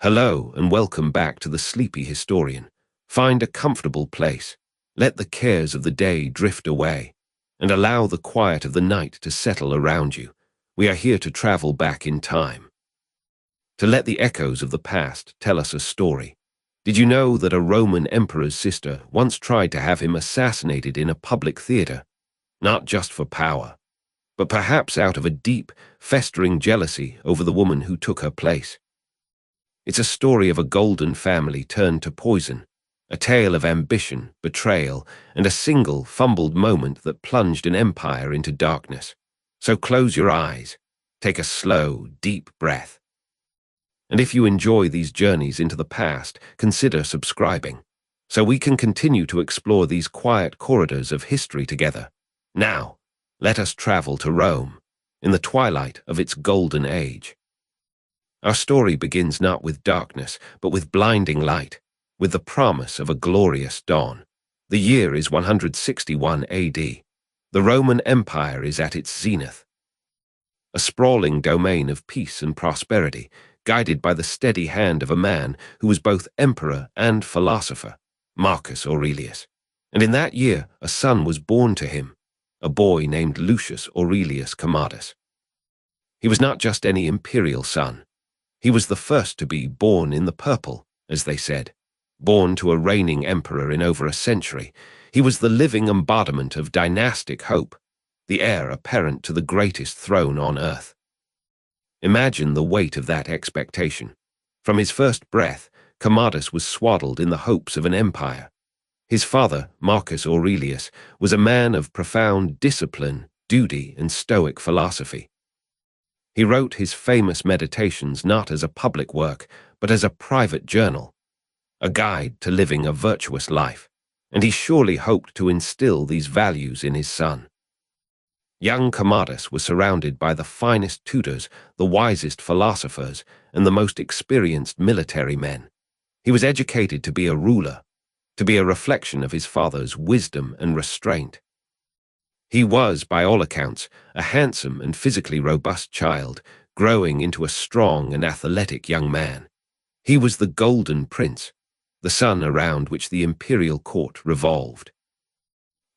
Hello and welcome back to the Sleepy Historian. Find a comfortable place, let the cares of the day drift away, and allow the quiet of the night to settle around you. We are here to travel back in time, to let the echoes of the past tell us a story. Did you know that a Roman emperor's sister once tried to have him assassinated in a public theater? Not just for power, but perhaps out of a deep, festering jealousy over the woman who took her place. It's a story of a golden family turned to poison, a tale of ambition, betrayal, and a single, fumbled moment that plunged an empire into darkness. So close your eyes, take a slow, deep breath. And if you enjoy these journeys into the past, consider subscribing, so we can continue to explore these quiet corridors of history together. Now, let us travel to Rome, in the twilight of its golden age. Our story begins not with darkness, but with blinding light, with the promise of a glorious dawn. The year is 161 AD. The Roman Empire is at its zenith. A sprawling domain of peace and prosperity, guided by the steady hand of a man who was both emperor and philosopher, Marcus Aurelius. And in that year, a son was born to him, a boy named Lucius Aurelius Commodus. He was not just any imperial son. He was the first to be born in the purple, as they said. Born to a reigning emperor in over a century, he was the living embodiment of dynastic hope, the heir apparent to the greatest throne on earth. Imagine the weight of that expectation. From his first breath, Commodus was swaddled in the hopes of an empire. His father, Marcus Aurelius, was a man of profound discipline, duty, and stoic philosophy. He wrote his famous meditations not as a public work, but as a private journal, a guide to living a virtuous life, and he surely hoped to instill these values in his son. Young Commodus was surrounded by the finest tutors, the wisest philosophers, and the most experienced military men. He was educated to be a ruler, to be a reflection of his father's wisdom and restraint. He was, by all accounts, a handsome and physically robust child, growing into a strong and athletic young man. He was the Golden Prince, the sun around which the imperial court revolved.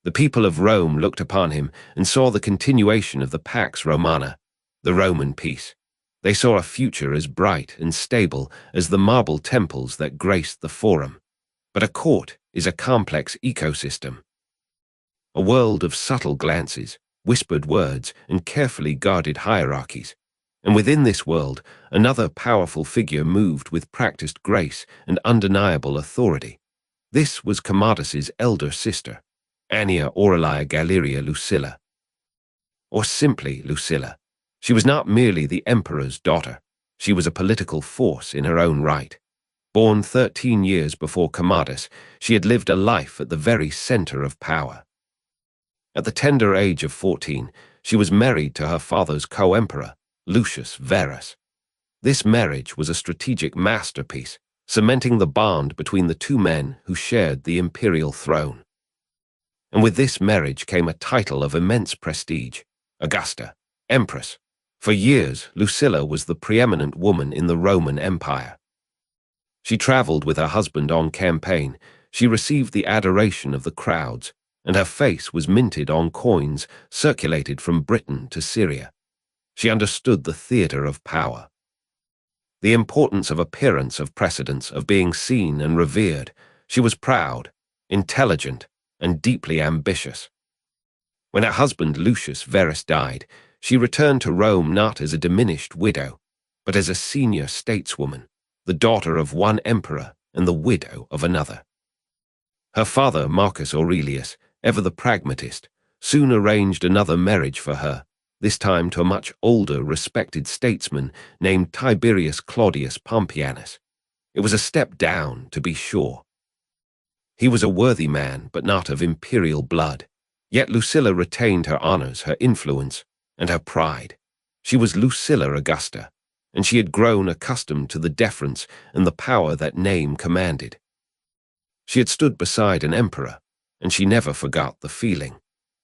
The people of Rome looked upon him and saw the continuation of the Pax Romana, the Roman peace. They saw a future as bright and stable as the marble temples that graced the Forum. But a court is a complex ecosystem, a world of subtle glances, whispered words, and carefully guarded hierarchies. And within this world, another powerful figure moved with practiced grace and undeniable authority. This was Commodus's elder sister, Annia Aurelia Galeria Lucilla. Or simply Lucilla. She was not merely the emperor's daughter. She was a political force in her own right. Born 13 years before Commodus, she had lived a life at the very center of power. At the tender age of 14, she was married to her father's co-emperor, Lucius Verus. This marriage was a strategic masterpiece, cementing the bond between the two men who shared the imperial throne. And with this marriage came a title of immense prestige, Augusta, Empress. For years, Lucilla was the preeminent woman in the Roman Empire. She traveled with her husband on campaign, she received the adoration of the crowds, and her face was minted on coins circulated from Britain to Syria. She understood the theater of power, the importance of appearance, of precedence, of being seen and revered. She was proud, intelligent, and deeply ambitious. When her husband Lucius Verus died, she returned to Rome not as a diminished widow, but as a senior stateswoman, the daughter of one emperor and the widow of another. Her father, Marcus Aurelius, ever the pragmatist, soon arranged another marriage for her, this time to a much older, respected statesman named Tiberius Claudius Pompeianus. It was a step down, to be sure. He was a worthy man, but not of imperial blood. Yet Lucilla retained her honors, her influence, and her pride. She was Lucilla Augusta, and she had grown accustomed to the deference and the power that name commanded. She had stood beside an emperor, and she never forgot the feeling.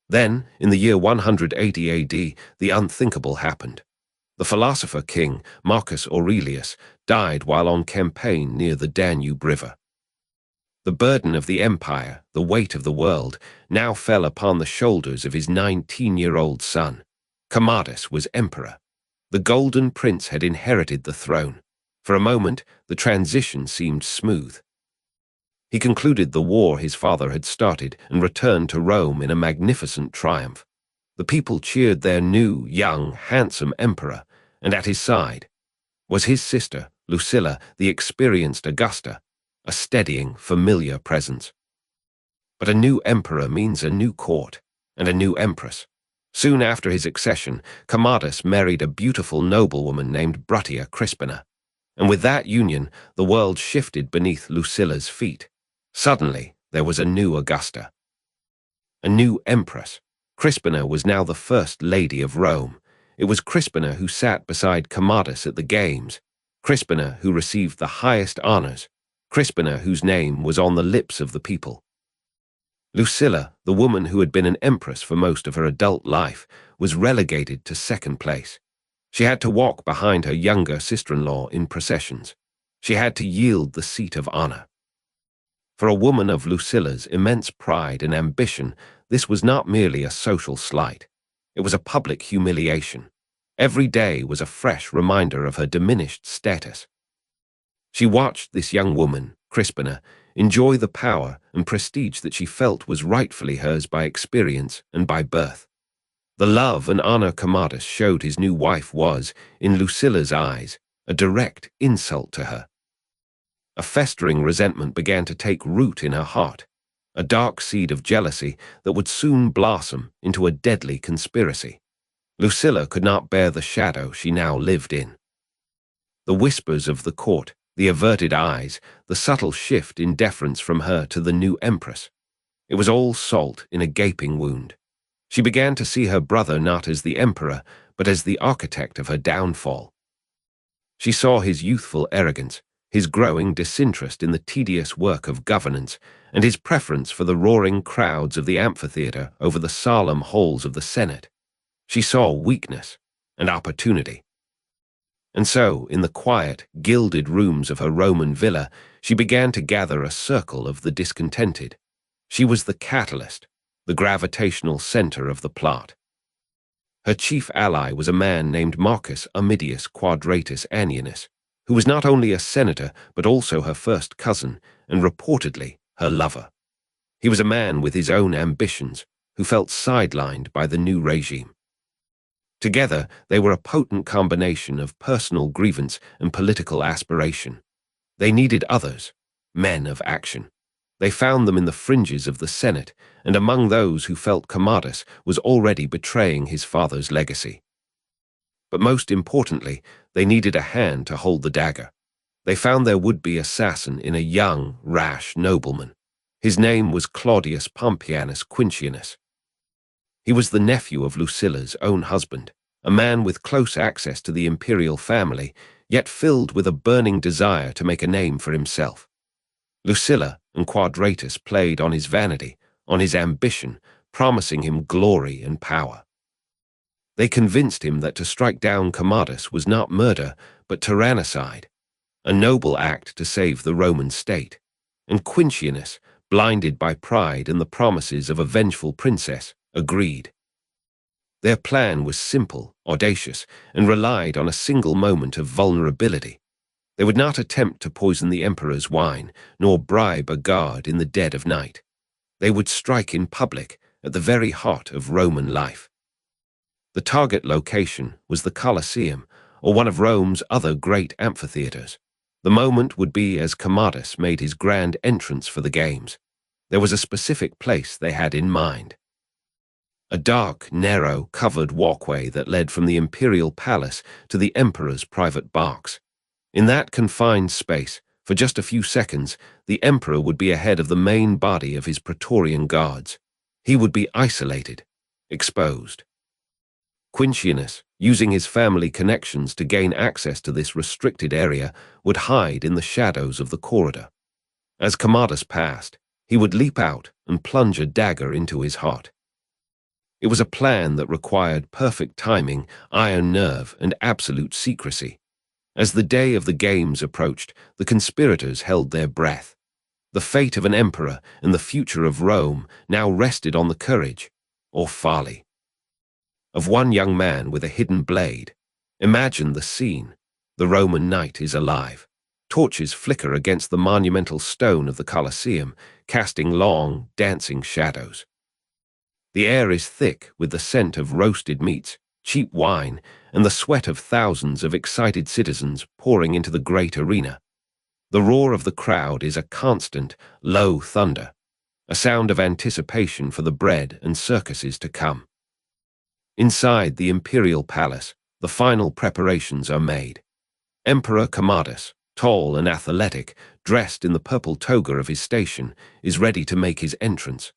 Then, in the year 180 AD, the unthinkable happened. The philosopher-king, Marcus Aurelius, died while on campaign near the Danube River. The burden of the empire, the weight of the world, now fell upon the shoulders of his 19-year-old son. Commodus was emperor. The Golden Prince had inherited the throne. For a moment, the transition seemed smooth. He concluded the war his father had started and returned to Rome in a magnificent triumph. The people cheered their new, young, handsome emperor, and at his side was his sister, Lucilla, the experienced Augusta, a steadying, familiar presence. But a new emperor means a new court and a new empress. Soon after his accession, Commodus married a beautiful noblewoman named Brutia Crispina, and with that union, the world shifted beneath Lucilla's feet. Suddenly, there was a new Augusta, a new empress. Crispina was now the first lady of Rome. It was Crispina who sat beside Commodus at the games, Crispina who received the highest honors, Crispina whose name was on the lips of the people. Lucilla, the woman who had been an empress for most of her adult life, was relegated to second place. She had to walk behind her younger sister-in-law in processions. She had to yield the seat of honor. For a woman of Lucilla's immense pride and ambition, this was not merely a social slight. It was a public humiliation. Every day was a fresh reminder of her diminished status. She watched this young woman, Crispina, enjoy the power and prestige that she felt was rightfully hers by experience and by birth. The love and honor Commodus showed his new wife was, in Lucilla's eyes, a direct insult to her. A festering resentment began to take root in her heart, a dark seed of jealousy that would soon blossom into a deadly conspiracy. Lucilla could not bear the shadow she now lived in. The whispers of the court, the averted eyes, the subtle shift in deference from her to the new empress. It was all salt in a gaping wound. She began to see her brother not as the emperor, but as the architect of her downfall. She saw his youthful arrogance, his growing disinterest in the tedious work of governance, and his preference for the roaring crowds of the amphitheater over the solemn halls of the Senate. She saw weakness and opportunity. And so, in the quiet, gilded rooms of her Roman villa, she began to gather a circle of the discontented. She was the catalyst, the gravitational center of the plot. Her chief ally was a man named Marcus Aurelius Quadratus Annianus, who was not only a senator but also her first cousin, and reportedly her lover. He was a man with his own ambitions, who felt sidelined by the new regime. Together, they were a potent combination of personal grievance and political aspiration. They needed others, men of action. They found them in the fringes of the Senate, and among those who felt Commodus was already betraying his father's legacy. But most importantly, they needed a hand to hold the dagger. They found their would-be assassin in a young, rash nobleman. His name was Claudius Pompeianus Quintianus. He was the nephew of Lucilla's own husband, a man with close access to the imperial family, yet filled with a burning desire to make a name for himself. Lucilla and Quadratus played on his vanity, on his ambition, promising him glory and power. They convinced him that to strike down Commodus was not murder, but tyrannicide, a noble act to save the Roman state. And Quintianus, blinded by pride and the promises of a vengeful princess, agreed. Their plan was simple, audacious, and relied on a single moment of vulnerability. They would not attempt to poison the emperor's wine, nor bribe a guard in the dead of night. They would strike in public, at the very heart of Roman life. The target location was the Colosseum, or one of Rome's other great amphitheaters. The moment would be as Commodus made his grand entrance for the games. There was a specific place they had in mind. A dark, narrow, covered walkway that led from the imperial palace to the emperor's private box. In that confined space, for just a few seconds, the emperor would be ahead of the main body of his Praetorian guards. He would be isolated, exposed. Quintianus, using his family connections to gain access to this restricted area, would hide in the shadows of the corridor. As Commodus passed, he would leap out and plunge a dagger into his heart. It was a plan that required perfect timing, iron nerve, and absolute secrecy. As the day of the games approached, the conspirators held their breath. The fate of an emperor and the future of Rome now rested on the courage, or folly, of one young man with a hidden blade. Imagine the scene. The Roman knight is alive. Torches flicker against the monumental stone of the Colosseum, casting long, dancing shadows. The air is thick with the scent of roasted meats, cheap wine, and the sweat of thousands of excited citizens pouring into the great arena. The roar of the crowd is a constant, low thunder, a sound of anticipation for the bread and circuses to come. Inside the imperial palace, the final preparations are made. Emperor Commodus, tall and athletic, dressed in the purple toga of his station, is ready to make his entrance.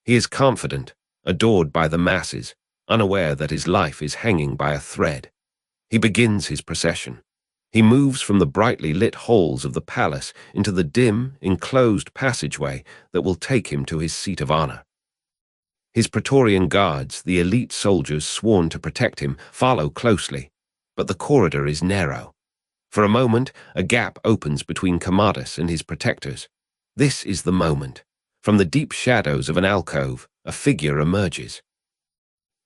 He is confident, adored by the masses, unaware that his life is hanging by a thread. He begins his procession. He moves from the brightly lit halls of the palace into the dim, enclosed passageway that will take him to his seat of honor. His Praetorian guards, the elite soldiers sworn to protect him, follow closely, but the corridor is narrow. For a moment, a gap opens between Commodus and his protectors. This is the moment. From the deep shadows of an alcove, a figure emerges.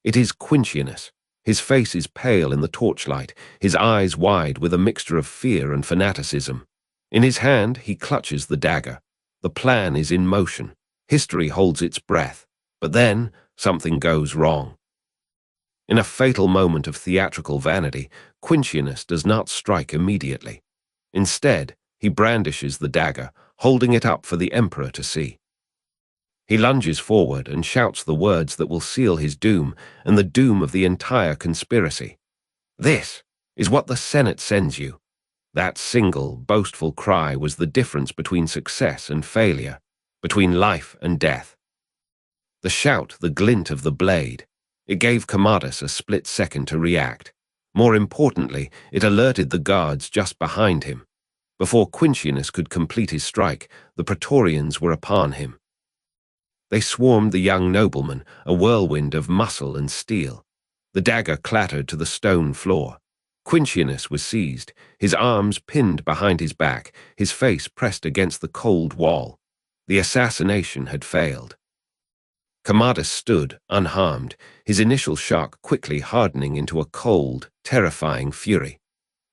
It is Quintianus. His face is pale in the torchlight, his eyes wide with a mixture of fear and fanaticism. In his hand, he clutches the dagger. The plan is in motion. History holds its breath. But then, something goes wrong. In a fatal moment of theatrical vanity, Quintianus does not strike immediately. Instead, he brandishes the dagger, holding it up for the emperor to see. He lunges forward and shouts the words that will seal his doom and the doom of the entire conspiracy. "This is what the Senate sends you." That single, boastful cry was the difference between success and failure, between life and death. The shout, the glint of the blade, it gave Commodus a split second to react. More importantly, it alerted the guards just behind him. Before Quintianus could complete his strike, the Praetorians were upon him. They swarmed the young nobleman, a whirlwind of muscle and steel. The dagger clattered to the stone floor. Quintianus was seized, his arms pinned behind his back, his face pressed against the cold wall. The assassination had failed. Commodus stood, unharmed, his initial shock quickly hardening into a cold, terrifying fury.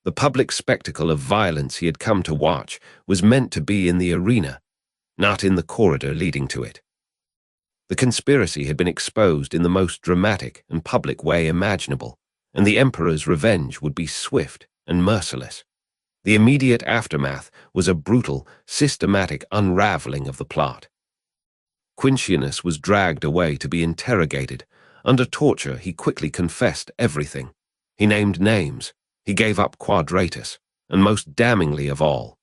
The public spectacle of violence he had come to watch was meant to be in the arena, not in the corridor leading to it. The conspiracy had been exposed in the most dramatic and public way imaginable, and the emperor's revenge would be swift and merciless. The immediate aftermath was a brutal, systematic unraveling of the plot. Quintianus was dragged away to be interrogated. Under torture, he quickly confessed everything. He named names. He gave up Quadratus, and most damningly of all,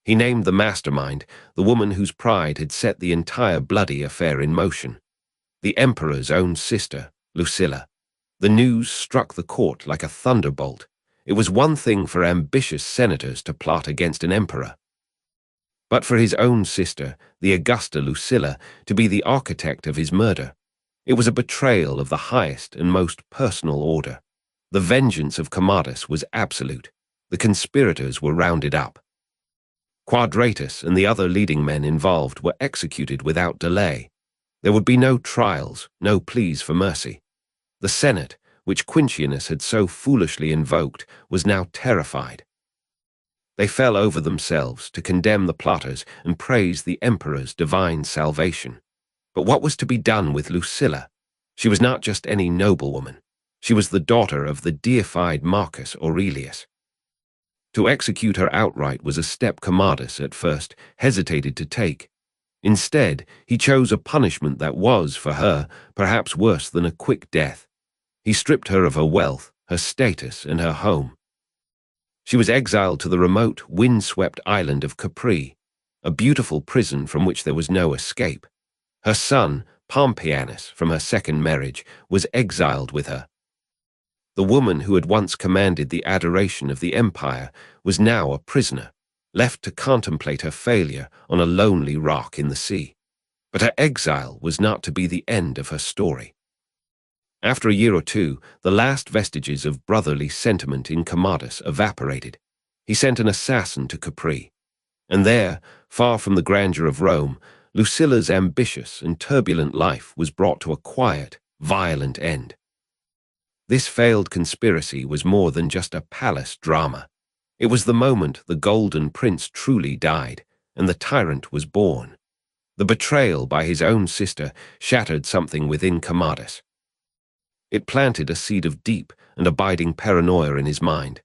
he named the mastermind, the woman whose pride had set the entire bloody affair in motion. The emperor's own sister, Lucilla. The news struck the court like a thunderbolt. It was one thing for ambitious senators to plot against an emperor, but for his own sister, the Augusta Lucilla, to be the architect of his murder. It was a betrayal of the highest and most personal order. The vengeance of Commodus was absolute. The conspirators were rounded up. Quadratus and the other leading men involved were executed without delay. There would be no trials, no pleas for mercy. The Senate, which Quintianus had so foolishly invoked, was now terrified. They fell over themselves to condemn the plotters and praise the emperor's divine salvation. But what was to be done with Lucilla? She was not just any noblewoman. She was the daughter of the deified Marcus Aurelius. To execute her outright was a step Commodus, at first, hesitated to take. Instead, he chose a punishment that was, for her, perhaps worse than a quick death. He stripped her of her wealth, her status, and her home. She was exiled to the remote, wind-swept island of Capri, a beautiful prison from which there was no escape. Her son, Pompeianus, from her second marriage, was exiled with her. The woman who had once commanded the adoration of the empire was now a prisoner, left to contemplate her failure on a lonely rock in the sea. But her exile was not to be the end of her story. After a year or two, the last vestiges of brotherly sentiment in Commodus evaporated. He sent an assassin to Capri, and there, far from the grandeur of Rome, Lucilla's ambitious and turbulent life was brought to a quiet, violent end. This failed conspiracy was more than just a palace drama. It was the moment the Golden Prince truly died, and the tyrant was born. The betrayal by his own sister shattered something within Commodus. It planted a seed of deep and abiding paranoia in his mind.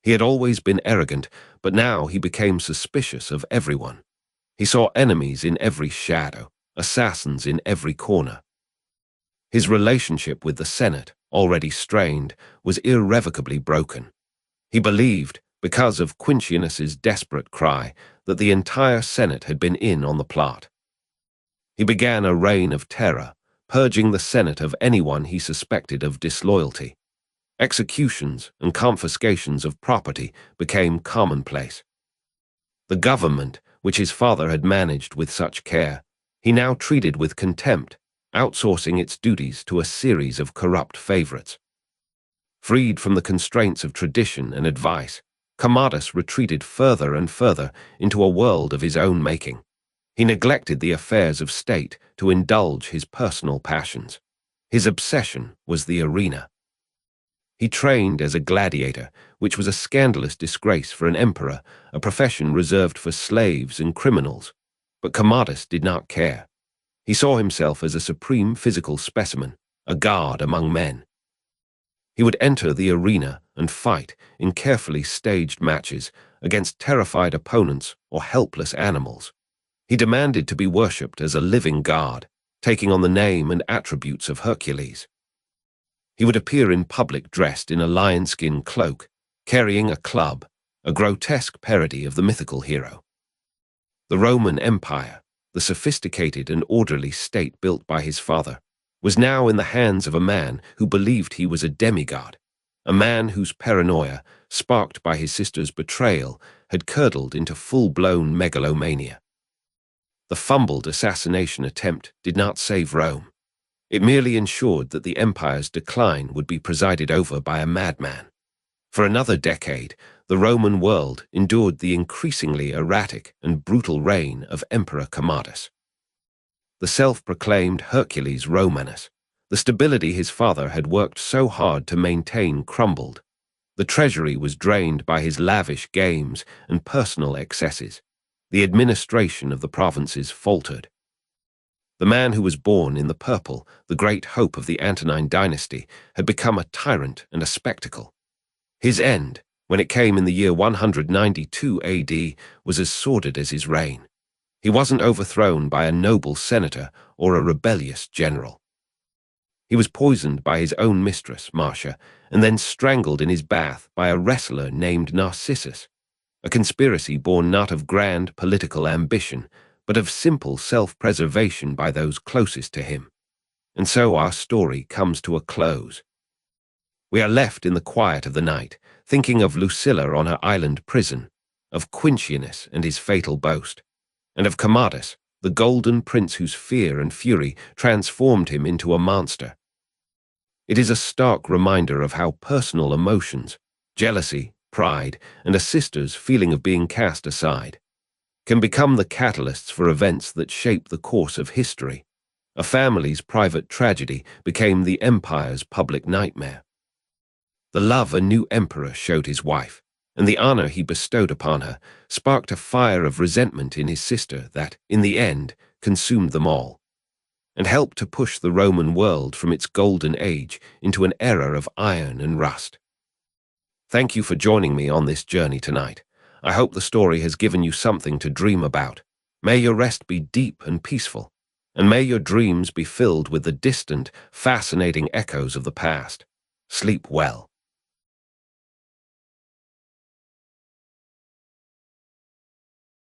He had always been arrogant, but now he became suspicious of everyone. He saw enemies in every shadow, assassins in every corner. His relationship with the Senate, already strained, was irrevocably broken. He believed, because of Quintianus's desperate cry, that the entire Senate had been in on the plot. He began a reign of terror, purging the Senate of anyone he suspected of disloyalty. Executions and confiscations of property became commonplace. The government, which his father had managed with such care, he now treated with contempt, outsourcing its duties to a series of corrupt favorites. Freed from the constraints of tradition and advice, Commodus retreated further and further into a world of his own making. He neglected the affairs of state to indulge his personal passions. His obsession was the arena. He trained as a gladiator, which was a scandalous disgrace for an emperor, a profession reserved for slaves and criminals. But Commodus did not care. He saw himself as a supreme physical specimen, a god among men. He would enter the arena and fight in carefully staged matches against terrified opponents or helpless animals. He demanded to be worshipped as a living god, taking on the name and attributes of Hercules. He would appear in public dressed in a lion-skin cloak, carrying a club, a grotesque parody of the mythical hero. The Roman Empire, the sophisticated and orderly state built by his father, was now in the hands of a man who believed he was a demigod, a man whose paranoia, sparked by his sister's betrayal, had curdled into full-blown megalomania. The fumbled assassination attempt did not save Rome. It merely ensured that the empire's decline would be presided over by a madman. For another decade, the Roman world endured the increasingly erratic and brutal reign of Emperor Commodus. The self-proclaimed Hercules Romanus, the stability his father had worked so hard to maintain, crumbled. The treasury was drained by his lavish games and personal excesses. The administration of the provinces faltered. The man who was born in the purple, the great hope of the Antonine dynasty, had become a tyrant and a spectacle. His end, when it came in the year 192 AD, was as sordid as his reign. He wasn't overthrown by a noble senator or a rebellious general. He was poisoned by his own mistress, Marcia, and then strangled in his bath by a wrestler named Narcissus, a conspiracy born not of grand political ambition, but of simple self-preservation by those closest to him. And so our story comes to a close. We are left in the quiet of the night, thinking of Lucilla on her island prison, of Quintianus and his fatal boast, and of Commodus, the golden prince whose fear and fury transformed him into a monster. It is a stark reminder of how personal emotions, jealousy, pride, and a sister's feeling of being cast aside, can become the catalysts for events that shape the course of history. A family's private tragedy became the empire's public nightmare. The love a new emperor showed his wife, and the honor he bestowed upon her, sparked a fire of resentment in his sister that, in the end, consumed them all, and helped to push the Roman world from its golden age into an era of iron and rust. Thank you for joining me on this journey tonight. I hope the story has given you something to dream about. May your rest be deep and peaceful, and may your dreams be filled with the distant, fascinating echoes of the past. Sleep well.